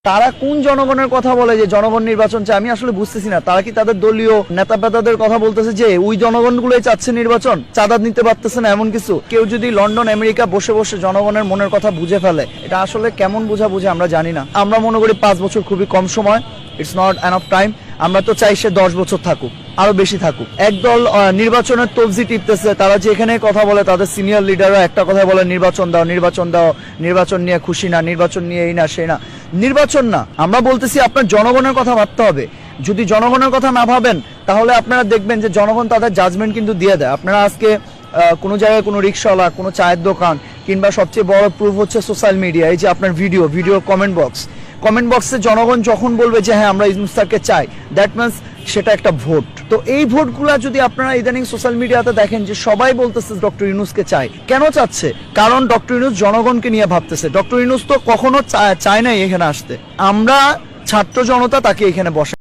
তারা কোন জনগণের কথা বলে যে জনগণ নির্বাচন চায়? আমি আসলে বুঝতেছি না। তারা কি তাদের দলীয় নেতা পেতাদের কথা বলতেছে যে ওই জনগণগুলোই চাচ্ছে নির্বাচন, চাঁদা নিতে পারতেছে না এমন কিছু? কেউ যদি লন্ডন আমেরিকা বসে বসে জনগণের মনের কথা বুঝে ফেলে, এটা আসলে কেমন বুঝে আমরা জানি না। আমরা মনে করি 5 বছর খুবই কম সময়, ইটস নট এনাফ টাইম। আমরা তো চাই সে 10 বছর থাকুক, আরো বেশি থাকুক। একদল নির্বাচনের তবজি টিপতেছে, তারা যেখানে কথা বলে তাদের সিনিয়র লিডাররা একটা কথা বলে, নির্বাচন দাও, নির্বাচন দাও, নির্বাচন নিয়ে খুশি না, নির্বাচন নিয়ে এই না সেই না। নির্বাচন না, আমরা বলতেছি আপনার জনগণের কথা ভাবতে হবে। যদি জনগণের কথা না ভাবেন তাহলে আপনারা দেখবেন যে জনগণ তাদের জাজমেন্ট কিন্তু দিয়ে দেয়। আপনারা আজকে কোনো জায়গায় কোনো রিক্সাওয়ালা, কোনো চায়ের দোকান, কিংবা সবচেয়ে বড় প্রুফ হচ্ছে সোশ্যাল মিডিয়া, এই যে আপনার ভিডিও কমেন্ট বক্সে জনগণ যখন বলবে যে হ্যাঁ আমরা ইউনূস স্যারকে চাই, দ্যাট মিন্স সেটা একটা ভোট। তো এই ভোটগুলা যদি আপনারা ইদানিং সোশ্যাল মিডিয়াতে দেখেন যে সবাই বলতেছে ডক্টর ইউনূসকে চাই, কেন চাচ্ছে? কারণ ডক্টর ইউনূস জনগণকে নিয়ে ভাবতেছে। ডক্টর ইউনূস তো কখনো চায় নাই এখানে আসতে। আমরা ছাত্র জনতা তাকে এখানে বসে